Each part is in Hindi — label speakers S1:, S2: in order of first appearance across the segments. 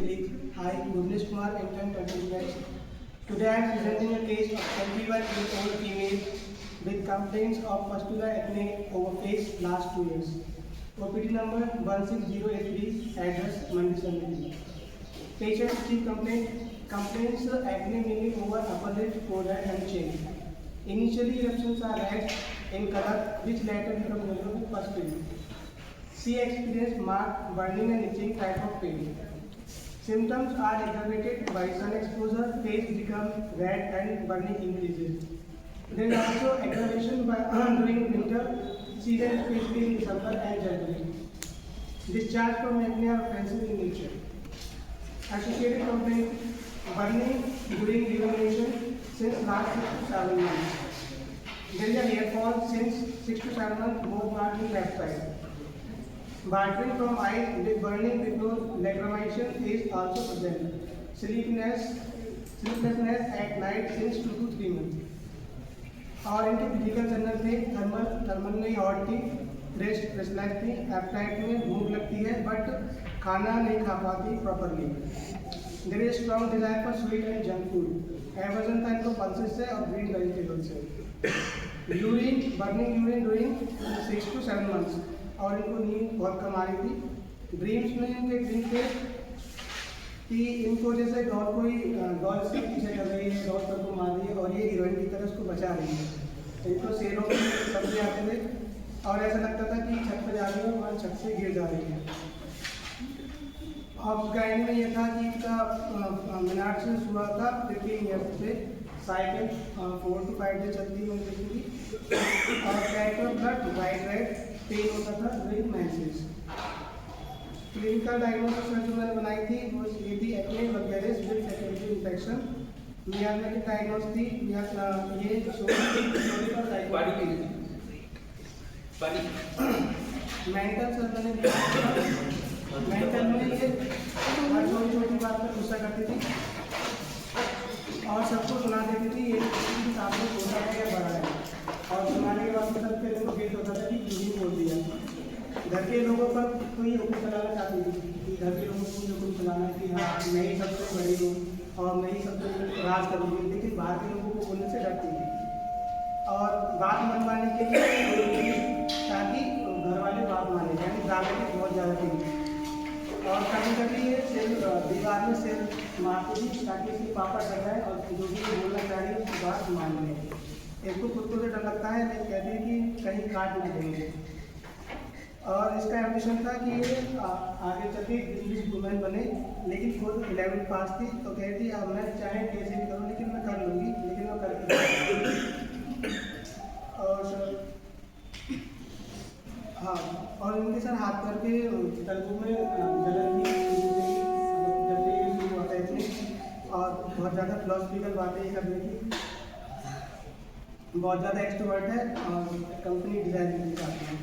S1: colleague. I, Bhuvnesh Kumar, intern 20 Today I am presenting a case of 21-year-old female with complaints of pustular acne over face last 2 years. OPD number 16083, address Mandi Samiti. Patient's chief complaints acne mainly over upper lip, forehead and chin. Initially eruptions are red in color, which later become yellow with pustule. She experienced marked burning and itching type of pain. Symptoms are aggravated by sun exposure, face becomes red and burning increases. There is also aggravation by during winter season, especially in December and January. Discharge from acne are offensive in nature. Associated complaint: burning during urination since last 6 to 7 months. There is a hair fall since 6 to 7 months, both parts in left side. Watering from eyes with burning before lacrimation is also present. Sleeplessness at night since 2 to 3 months. और इनके फिजिकल जनरल में थर्मल में हॉट थी, रेस्टलेस थी, एपेटाइट में भूख लगती है बट खाना नहीं खा पाती properly. There is strong desire for sweet and junk food. Aversion था इनको पल्सेस से और ग्रीन वेजिटेबल से. Urine burning urine during 6 to 7 months. और इनको नींद बहुत कम आ रही थी. ड्रीम्स में इनके ड्रीम थे कि इनको जैसे डॉल से पीछे कर रही है, डॉल सबको मार रही है और ये हीरोइन की तरह उसको बचा रही है. इनको शेरों में सब्जी आते थे और ऐसा लगता था कि छत पर जा रही है और छत से गिर जा रही है. अब गाइड में ये था कि इसका मिनाट से हुआ था 15 ईयर्स से. साइकिल 4 to 5 डेज चलती है उनकी. और character blood white red pain होता था ड्यूरिंग मेंसेस. क्लिनिकल डायग्नोसिस जो मैंने बनाई थी वो ये थी एक्ने वगैरह विद सेकेंडरी इन्फेक्शन. मियाग्मेटिक डायग्नोस थी. ये सोडिकल डायग्नोस मेंटल सर मैंने मेंटल में ये हर छोटी बात पर गुस्सा करती थी और सबको सुना देती थी ये आपको छोटा है या बड़ा है. और सुनाने के बाद सबके लोगों को फील होता था कि क्यों बोल दिया. घर के लोगों पर कोई हुक्म चलाना चाहती थी कि घर के लोगों को हुक्म चलाना है कि हाँ मैं ही सबसे बड़ी हूँ और मैं ही सबसे राज करूँगी. लेकिन बाहर के लोगों को बोलने से डरती थी और बात मनवाने के लिए ताकि घर वाले बात माने, यानी ड्रामेटिक बहुत ज़्यादा थी. और कभी कभी ये सिर्फ दीवार में सिर्फ मारती थी ताकि इसके पापा डर जाए और जो भी बोलना चाह रही है उसकी बात मान लें. इसको कुत्तों से डर लगता है, लेकिन कहते हैं कि कहीं काट नहीं देंगे. और इसका एम्बिशन था कि ये आगे चल के इंग्लिश वुमेन बने. लेकिन खुद 11th पास थी तो कहती अब मैं चाहे कैसे भी करूँ लेकिन मैं कर लूँगी, लेकिन वो करके. और हाँ, और इनके सर हाथ पैर के तलबों में जलन थी जल्दी होता है इतनी. और बहुत ज़्यादा फिलोसफिकल बातें कर रही थी. बहुत ज़्यादा एक्सट्रोवर्ट है और कंपनी डिज़ाइन करना चाहती है.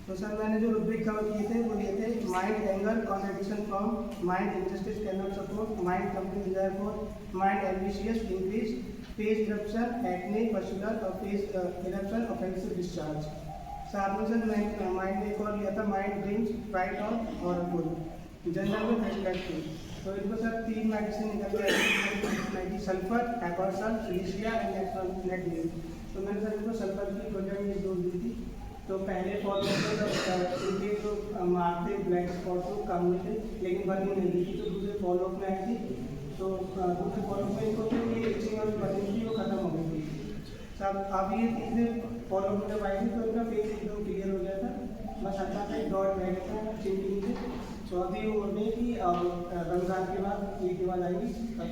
S1: तो सर मैंने जो रुब्रिक कवर किए थे वो ये थे: mind anger contradiction from mind injustice can not support mind company desire for mind ambitious increase face eruption acne pustular और फेस इरप्शन ऑफेंसिव डिस्चार्ज. साथ में सर माइंड ने एक और लिया था माइंड ड्रीम्स फ्राइट और हॉररफुल जनरल में फेस थी. तो इनको सर 3 मेडिसिन निकल गया: सल्फर, एकोसल, सिलिशिया एंड नेट. तो मैंने सर इनको सल्फर की प्रोजेक्ट डोज दी थी. तो पहले फॉलो इनके जो मार्क थे ब्लैक स्पॉट तो कम हुए थे लेकिन बर्निंग नहीं थी. तो दूसरे फॉलोअप में आई थी. तो दूसरे फॉलोअप में इनको फिर ये इचिंग और बर्निंग थी वो खत्म हो गई थी. सब अब ये तीसरे फॉलोअप में जब आई थी तो इनका फेस एकदम क्लियर हो गया था. बस हल्का सा डॉट रह गया था चिंटी से. चौथी वो नहीं थी और रमजान के बाद ईद के बाद आएगी तब